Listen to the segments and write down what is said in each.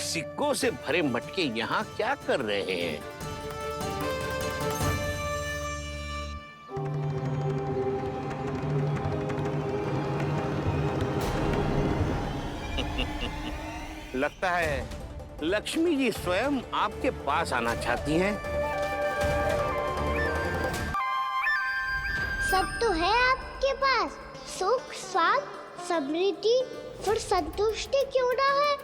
सिक्कों से भरे मटके यहाँ क्या कर रहे हैं? लगता है लक्ष्मी जी स्वयं आपके पास आना चाहती हैं। सब तो है आपके पास, सुख, स्वाद, समृद्धि, फिर संतुष्टि क्यों ना है?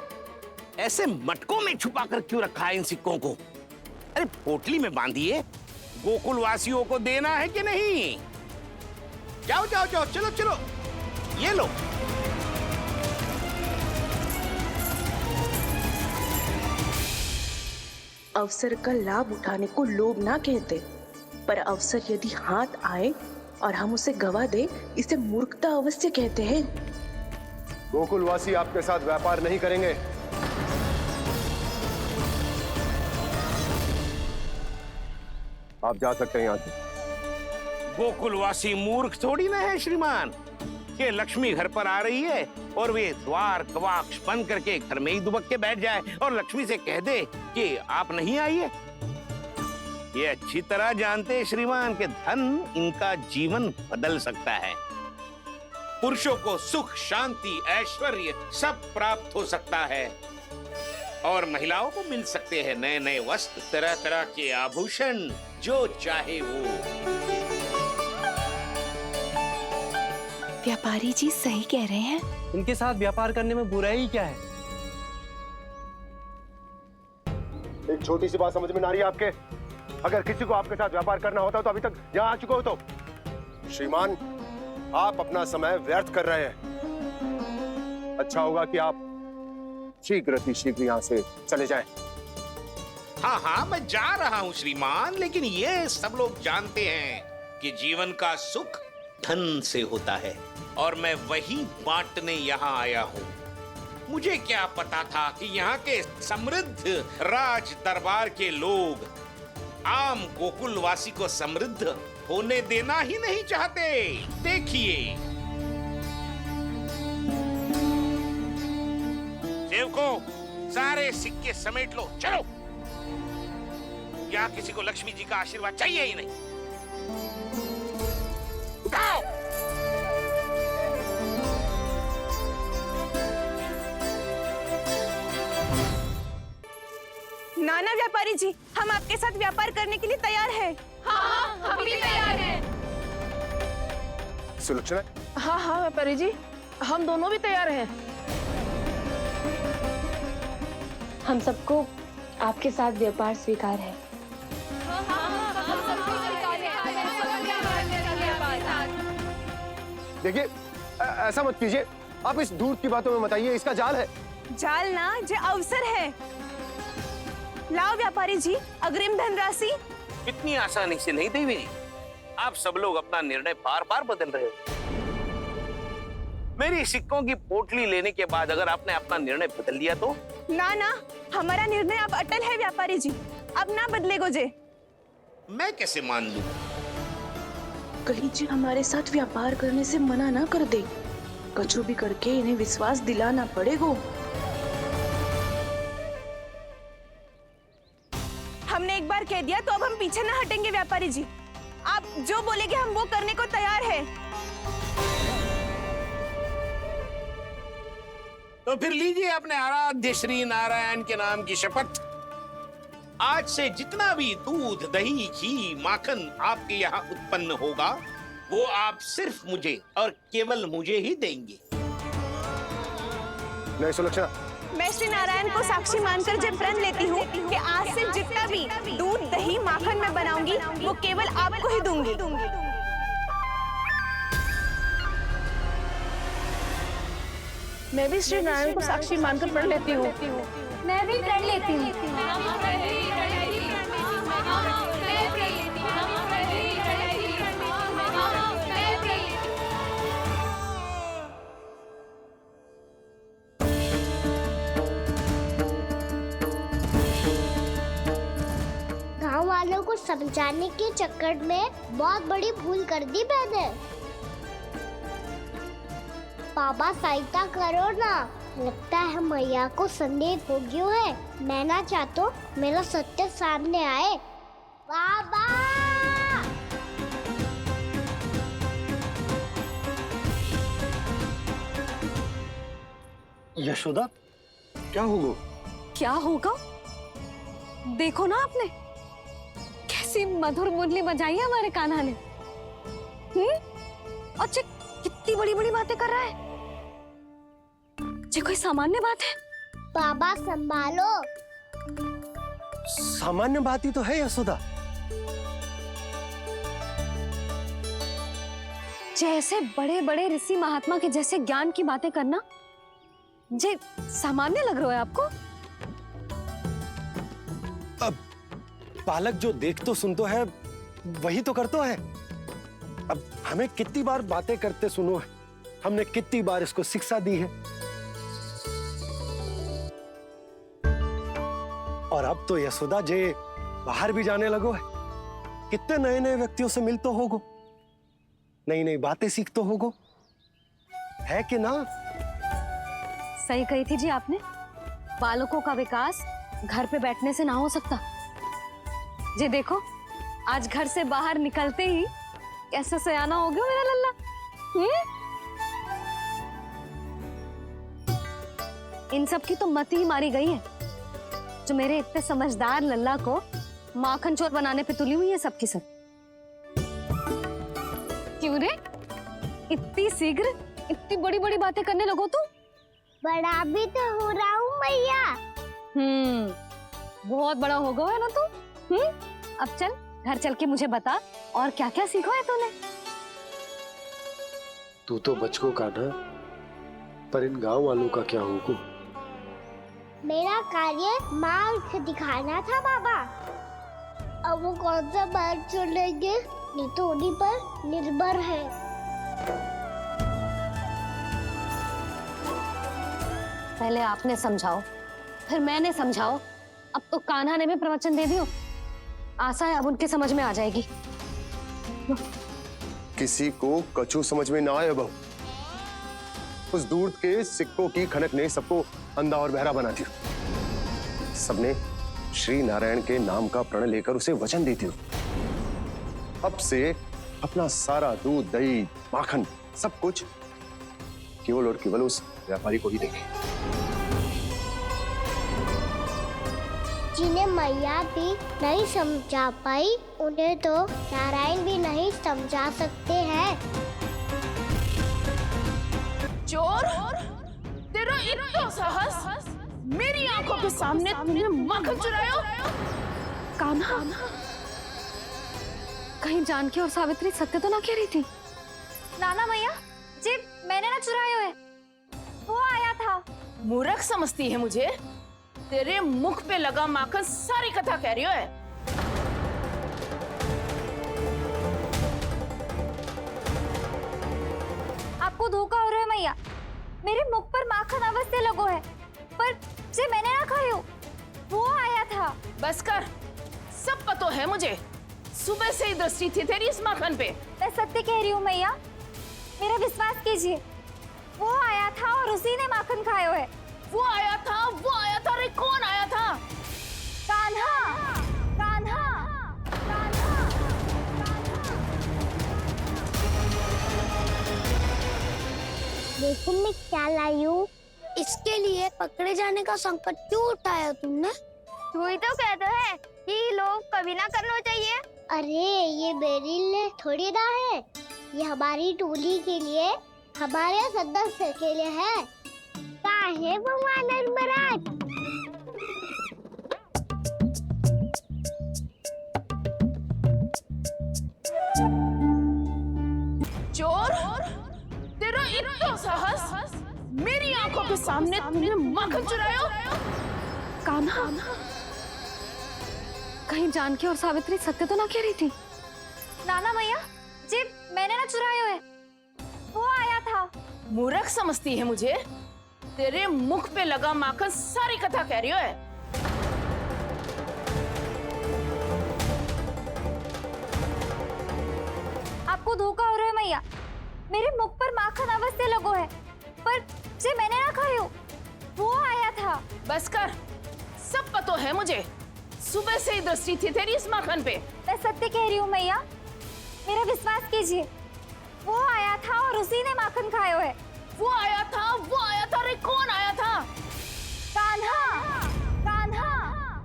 ऐसे मटकों में छुपा कर क्यों रखा है इन सिक्कों को? अरे पोटली में बांधिए, गोकुल वासियों को देना है कि नहीं? जाओ जाओ जाओ, चलो चलो, ये लो। अवसर का लाभ उठाने को लोभ ना कहते, पर अवसर यदि हाथ आए और हम उसे गवा दे, इसे मूर्खता अवश्य कहते हैं। गोकुलवासी आपके साथ व्यापार नहीं करेंगे। आप जा सकते हैं यहाँ से। गोकुलवासी मूर्ख थोड़ी ना है श्रीमान, कि लक्ष्मी घर पर आ रही है और वे द्वार कवाक्ष बंद करके घर में ही दुबक के बैठ जाए और लक्ष्मी से कह दे कि आप नहीं आइए। ये अच्छी तरह जानते हैं श्रीमान कि धन इनका जीवन बदल सकता है। पुरुषों को सुख, शांति, ऐश्वर्य सब प्राप्त हो सकता है और महिलाओं को मिल सकते हैं नए नए वस्त्र, तरह तरह के आभूषण, जो चाहे वो। व्यापारी जी सही कह रहे हैं। इनके साथ व्यापार करने में बुराई क्या है? एक छोटी सी बात समझ में ना रही है आपके? अगर किसी को आपके साथ व्यापार करना होता तो अभी तक यहाँ आ चुके हो। तो श्रीमान, आप अपना समय व्यर्थ कर रहे हैं। अच्छा होगा कि आप शीघ्र यहाँ से चले जाएं। हाँ हाँ, मैं जा रहा हूँ श्रीमान, लेकिन ये सब लोग जानते हैं कि जीवन का सुख धन से होता है और मैं वही बांटने यहाँ आया हूँ। मुझे क्या पता था कि यहाँ के समृद्ध राज दरबार के लोग आम गोकुलवासी को समृद्ध होने देना ही नहीं चाहते। देखिए, सेवकों, सारे सिक्के समेट लो, चलो। यहाँ किसी को लक्ष्मी जी का आशीर्वाद चाहिए ही नहीं। उठाओ। नाना व्यापारी जी, हम आपके साथ व्यापार करने के लिए तैयार हैं। हाँ, हम भी तैयार हैं। सुलक्षणा? हाँ हाँ व्यापारी जी, हम दोनों भी तैयार हैं। हम सबको आपके साथ व्यापार स्वीकार है। देखिए, ऐसा मत कीजिए। आप इस दूध की बातों में मत आइए, इसका जाल है। जाल ना, जो अवसर है। लाओ व्यापारी जी, अग्रिम धनराशि। इतनी आसानी से नहीं देवी। आप सब लोग अपना निर्णय बार बार बदल रहे हो। मेरी सिक्कों की पोटली लेने के बाद अगर आपने अपना निर्णय बदल लिया तो? ना ना, हमारा निर्णय अब अटल है व्यापारी जी, अब ना बदले गोजे। मैं कैसे मान लूं? कहीं जी हमारे साथ व्यापार करने से मना ना कर दे। कछु भी करके इन्हें विश्वास दिलाना पड़ेगा। हमने एक बार कह दिया तो अब हम पीछे ना हटेंगे व्यापारी जी। आप जो बोलेंगे हम वो करने को तैयार है। तो फिर लीजिए अपने आराध्य श्री नारायण के नाम की शपथ। आज से जितना भी दूध, दही, घी, माखन आपके यहाँ उत्पन्न होगा, वो आप सिर्फ मुझे और केवल मुझे ही देंगे। नहीं सुलक्षणा, मैं श्री नारायण को साक्षी मानकर जब प्रण लेती हूँ कि आज से जितना भी दूध, दही, माखन मैं बनाऊंगी वो केवल आपको ही दूंगी। मैं भी श्री नारायण को साक्षी मानकर प्रण लेती हूँ। मैं भी प्रण लेती हूँ। गांव वालों को समझाने के चक्कर में बहुत बड़ी भूल कर दी मैंने। बाबा सहायता करो ना, लगता है मैया को संदेह हो गया है। मैं ना चाहता मेरा सत्य सामने आए। बाबा! यशोदा, क्या होगा? क्या होगा? देखो ना आपने कैसी मधुर मुरली बजाई है हमारे कान्हा ने। अच्छा कितनी बड़ी बड़ी बातें कर रहा है। ये कोई सामान्य बात है? बाबा संभालो। सामान्य बात ही तो है यशोदा। जैसे बड़े बड़े ऋषि महात्मा के जैसे ज्ञान की बातें करना जे सामान्य लग रहा है आपको? अब बालक जो देख तो सुन तो है वही तो करता है। अब हमें कितनी बार बातें करते सुनो है, हमने कितनी बार इसको शिक्षा दी है। और अब तो यशोदा जे बाहर भी जाने लगो है, कितने नए नए व्यक्तियों से मिलते होगो, नई नई बातें सीखते होगो, है कि ना? सही कही थी जी आपने। बालकों का विकास घर पे बैठने से ना हो सकता। जी देखो आज घर से बाहर निकलते ही कैसा सयाना हो गया मेरा लल्ला। इन सब की तो मत ही मारी गई है जो मेरे इतने समझदार लल्ला को माखन चोर बनाने पे तुली हुई है सबकी सब। क्यों रे इतनी शीघ्र इतनी बड़ी बड़ी बातें करने लगो तू? बड़ा भी तो हो रहा हूँ मैया। बहुत बड़ा हो गया है ना तू। अब चल घर चल के मुझे बता और क्या क्या सीखा है तूने। तू तो बचको कान्हा, पर इन गांव वालों का क्या होगा? मेरा कार्य मार्ग दिखाना था बाबा। अब वो कौन सा मार्ग चुनेंगे ये तो उन्हीं पर निर्भर है। पहले आपने समझाओ फिर मैंने समझाओ। अब तो कान्हा ने भी प्रवचन दे दियो। आशा है अब उनके समझ में आ जाएगी। किसी को कछु समझ में ना आए बहू। उस दूध के सिक्कों की खनक ने सबको अंधा और बहरा बना दिया। सबने श्री नारायण के नाम का प्रण लेकर उसे वचन देती हो। अब से अपना सारा दूध दही माखन सब कुछ केवल और केवल उस व्यापारी को ही देंगे। जिन्हें मैया भी नहीं समझा पाई उन्हें तो नारायण भी नहीं समझा सकते हैं। चोर, तेरा इतना साहस, मेरी आंखों के सामने तूने माखन चुराया? कान्हा कहीं जानकी और सावित्री सत्य तो ना कह रही थी? नाना मैया जी मैंने ना चुराया है, वो आया था। मूर्ख समझती है मुझे? तेरे मुख पे लगा माखन सारी कथा कह रही है। आपको धोखा हो रहा है मैया। मेरे मुख पर माखन अवश्य लगो है, पर जे मैंने ना खायो, वो आया था। बस कर, सब पता है मुझे। सुबह से ही दृष्टि थी तेरी इस माखन पे। मैं सत्य कह रही हूँ मैया, मेरा विश्वास कीजिए। वो आया था और उसी ने माखन खायो है। वो आया था, वो आया था। अरे कौन आया था? कान्हा, कान्हा, कान्हा। देखो मैं क्या लाई हूँ। इसके लिए पकड़े जाने का संकट क्यों उठाया तुमने? तू ही तो कहता है कि लोग कभी ना करना चाहिए। अरे ये मेरे लिए थोड़ी ना है, ये हमारी टोली के लिए, हमारे सदस्य के लिए है। काहे भगवान महाराज? चोर, तेरा इतना साहस, मेरी आंखों के सामने तूने माखन चुराया? कान्हा कहीं जानकी और सावित्री सत्य तो ना कह रही थी? नाना मैया जी मैंने ना चुराया है, वो आया था। मूर्ख समझती है मुझे? तेरे मुख पे लगा माखन सारी कथा कह रही है। आपको धोखा हो रहा है मैया। मेरे मुख पर माखन अवश्य लगो है, पर जे मैंने ना खायो, वो आया था। बस कर, सब पता है मुझे। सुबह से ही दृष्टि थी तेरी इस माखन पे। मैं सत्य कह रही हूँ मैया, मेरा विश्वास कीजिए। वो आया था और उसी ने माखन खाया है। वो आया था, वो आया था। अरे कौन आया था? कान्हा, कान्हा,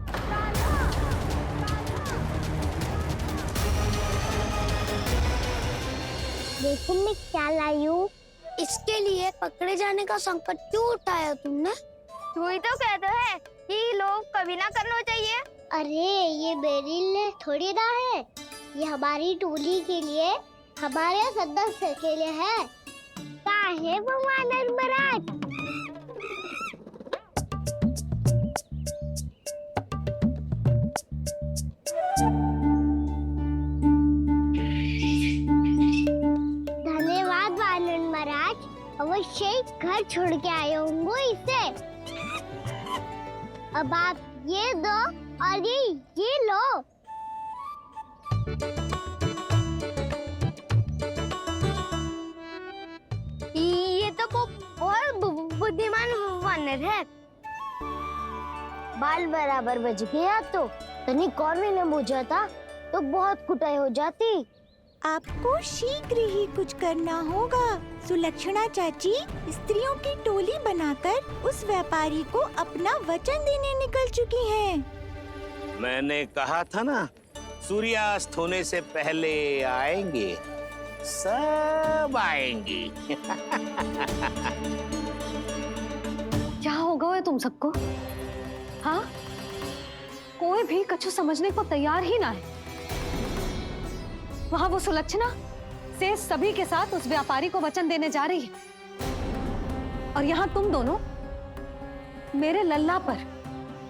कान्हा। देखो मैं क्या लाई हूँ। इसके लिए पकड़े जाने का संकट क्यों उठाया तुमने? तू ही तो कहता है कि लोग कभी ना करना चाहिए। अरे ये बेरिल थोड़ी ना है, ये हमारी टोली के लिए, हमारे सदस्य के लिए है। काहे भगवान महाराज? धन्यवाद वानर महाराज, अवश्य ही घर छोड़ के आए होंगे इसे। अब आप ये दो और ये लो। ये तो बहुत बुद्धिमान वानर है। बाल बराबर बज गया तो तनिक और ने मुझा था तो बहुत कुटाई हो जाती। आपको शीघ्र ही कुछ करना होगा। सुलक्षणा चाची स्त्रियों की टोली बनाकर उस व्यापारी को अपना वचन देने निकल चुकी हैं। मैंने कहा था ना, सूर्यास्त होने से पहले आएंगे, सब आएंगे। क्या होगा है तुम सबको? हाँ, कोई भी कछु समझने को तैयार ही ना है। वहां वो सुलक्षणा से सभी के साथ उस व्यापारी को वचन देने जा रही है, और यहाँ तुम दोनों मेरे लल्ला पर,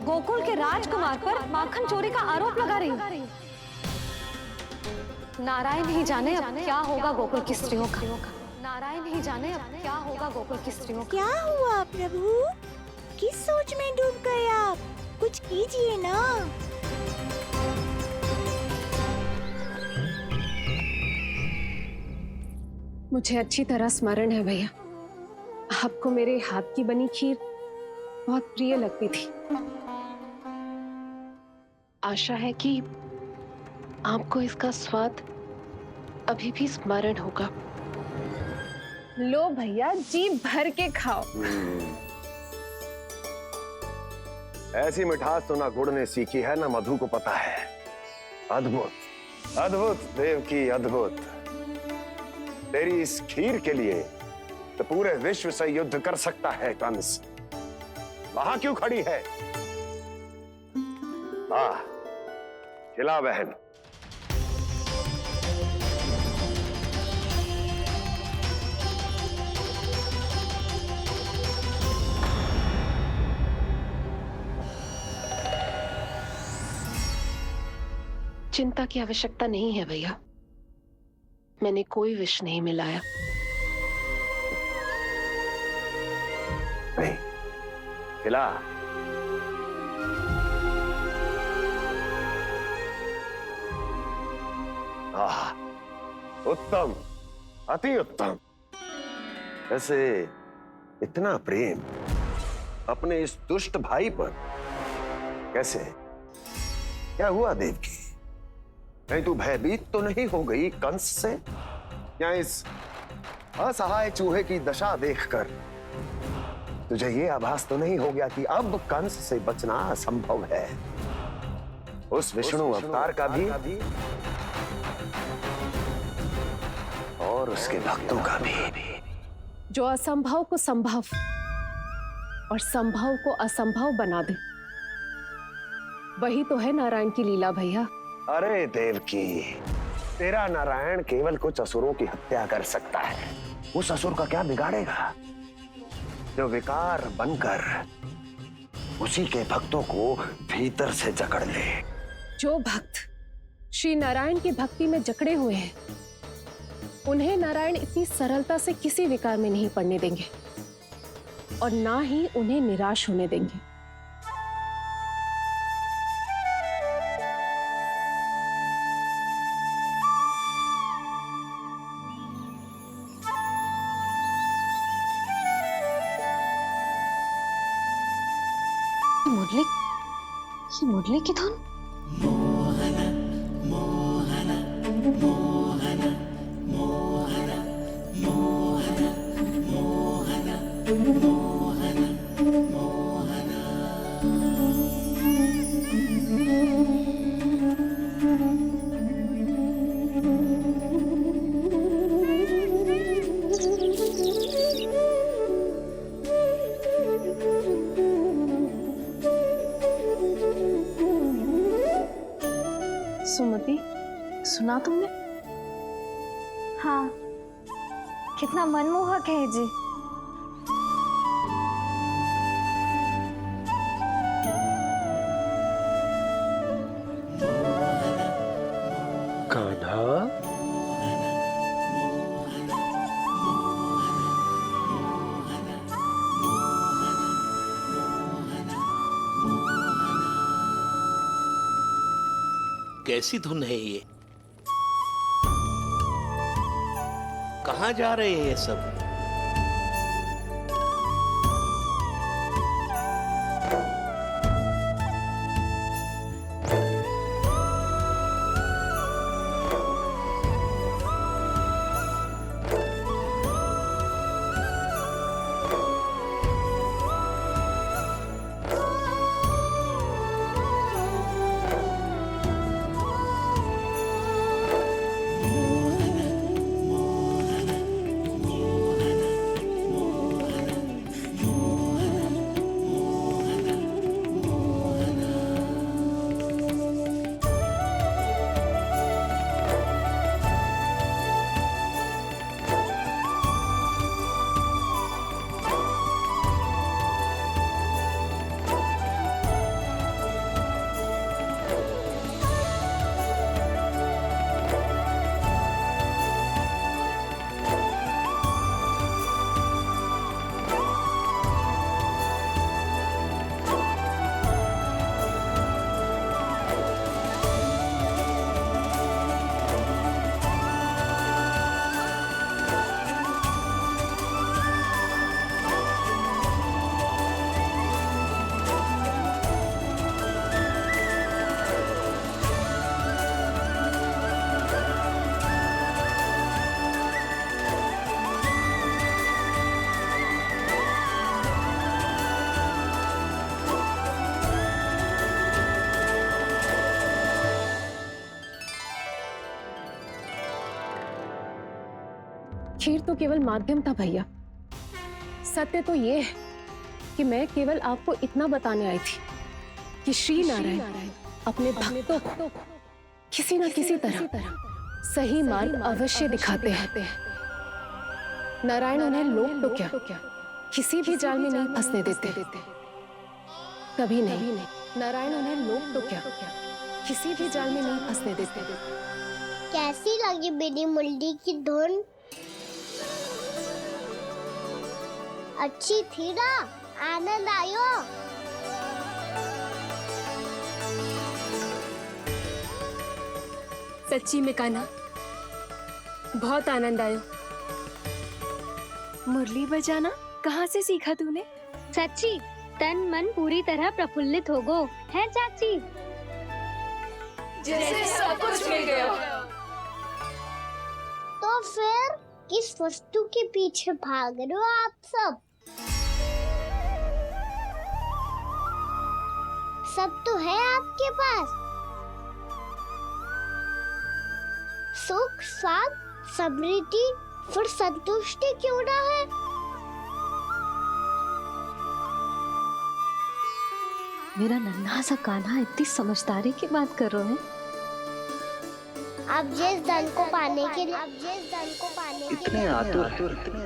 गोकुल के राजकुमार पर माखन चोरी का आरोप लगा रही हो। नारायण ही जाने अब क्या होगा गोकुल की स्त्रियों का। नारायण ही जाने अब क्या होगा गोकुल की स्त्रियों का। क्या हुआ प्रभु? किस सोच में डूब गए आप? कुछ कीजिए ना। मुझे अच्छी तरह स्मरण है भैया, आपको मेरे हाथ की बनी खीर बहुत प्रिय लगती थी। आशा है कि आपको इसका स्वाद अभी भी स्मरण होगा। लो भैया, जी भर के खाओ। ऐसी मिठास तो ना गुड़ ने सीखी है ना मधु को पता है। अद्भुत, अद्भुत देवकी, अद्भुत। तेरी इस खीर के लिए तो पूरे विश्व से युद्ध कर सकता है कंस। वहां क्यों खड़ी है? खिला बहन। चिंता की आवश्यकता नहीं है भैया, मैंने कोई विष नहीं मिलाया। नहीं, खिला। उत्तम, अति उत्तम। वैसे इतना प्रेम अपने इस दुष्ट भाई पर कैसे? क्या हुआ देवकी? कहीं तू भयभीत तो नहीं हो गई कंस से? या इस असहाय चूहे की दशा देखकर तुझे ये आभास तो नहीं हो गया कि अब कंस से बचना असंभव है? उस विष्णु अवतार का भी और उसके भक्तों का भी। जो असंभव को संभव और संभव को असंभव बना दे, वही तो है नारायण की लीला भैया। अरे देवकी, तेरा नारायण केवल कुछ असुरों की हत्या कर सकता है। उस असुर का क्या बिगाड़ेगा जो विकार बनकर उसी के भक्तों को भीतर से जकड़ ले। जो भक्त श्री नारायण की भक्ति में जकड़े हुए हैं, उन्हें नारायण इतनी सरलता से किसी विकार में नहीं पड़ने देंगे और ना ही उन्हें निराश होने देंगे। ये मुरली की धुन। सुमति, सुना तुमने? हाँ, कितना मनमोहक है जी। कान्हा, कैसी धुन है ये? कहाँ जा रहे हैं ये सब? खीर तो केवल माध्यम था भैया। सत्य तो ये है कि मैं केवल आपको इतना बताने आई थी कि श्री नारायण अपने भक्तों को किसी न किसी तरह सही मार्ग अवश्य दिखाते हैं। नारायण उन्हें लोक तो क्या किसी भी जाल में नहीं फंसने देते, कभी नहीं। नारायण उन्हें लोक तो क्या किसी भी जाल में नहीं फंसने देते। कैसी लगी मेरी मुरली की धुन? अच्छी थी ना? आनंद आयो? सच्ची में कान्हा, बहुत आनंद आया। मुरली बजाना कहाँ से सीखा तूने? सच्ची तन मन पूरी तरह प्रफुल्लित हो गो है चाची। जैसे सब कुछ मिल गया। तो फिर किस वस्तु के पीछे भाग रहे हो आप सब? सब तो है आपके पास। सुख, स्वाद, समृद्धि, फिर संतुष्टि क्यों ना है? मेरा नन्हा सा कान्हा इतनी समझदारी की बात कर रहे हैं। आप जिस धन को पाने के लिए इतने आतुर,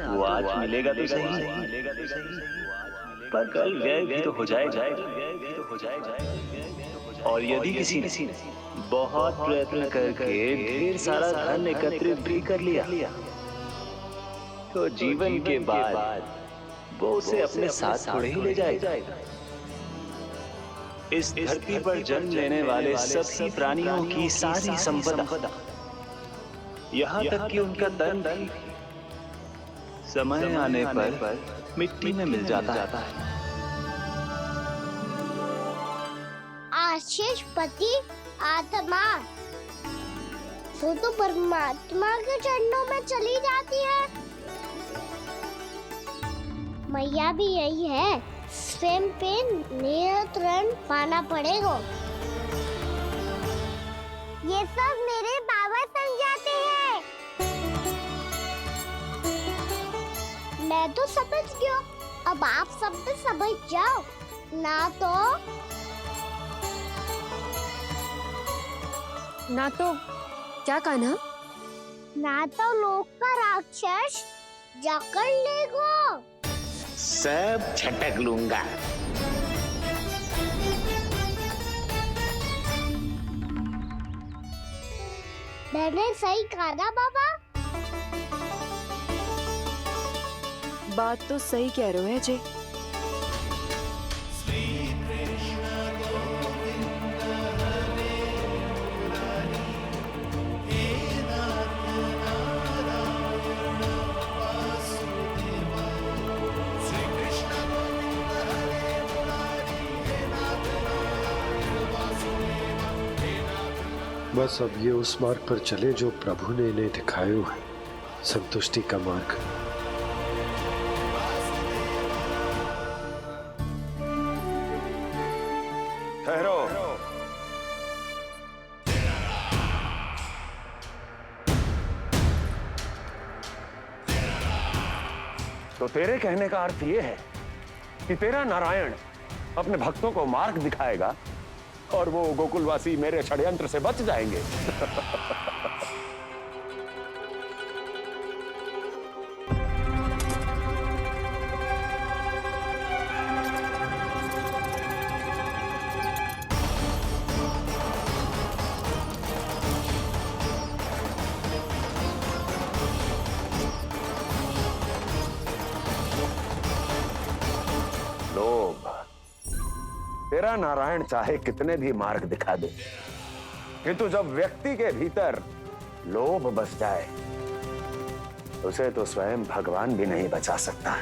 वो आज मिलेगा तो सही, पर कल व्यय भी तो हो जाएगा। और यदि किसी ने बहुत प्रयत्न करके ढेर सारा धन एकत्रित भी कर लिया, तो जीवन के बाद वो उसे अपने साथ थोड़े ही ले जाएगा। इस धरती पर जन्म लेने वाले सभी प्राणियों की सारी संपदा, यहाँ तक कि उनका तन भी समय आने पर मिट्टी में मिल जाता है। आशीष पति आत्मा तो परमात्मा के चरणों में चली जाती है। मैया भी यही है, स्वयं पे नियंत्रण पाना पड़ेगा। ये सब मेरे बाबा समझाते हैं। मैं तो समझ गया, अब आप सब भी समझ जाओ ना तो क्या कहना? ना तो लोक का राक्षस जकड़ लेगा। सब झटक लूंगा। मैंने सही कहा ना बाबा? बात तो सही कह रहे हो अजय। बस अब ये उस मार्ग पर चले जो प्रभु ने इन्हें दिखाया है, संतुष्टि का मार्ग। ठहरो। तो तेरे कहने का अर्थ यह है कि तेरा नारायण अपने भक्तों को मार्ग दिखाएगा और वो गोकुलवासी मेरे षड्यंत्र से बच जाएंगे। लोभ, तेरा नारायण चाहे कितने भी मार्ग दिखा दे, किंतु जब व्यक्ति के भीतर लोभ बस जाए उसे तो स्वयं भगवान भी नहीं बचा सकता।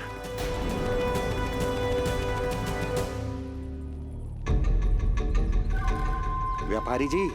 व्यापारी जी,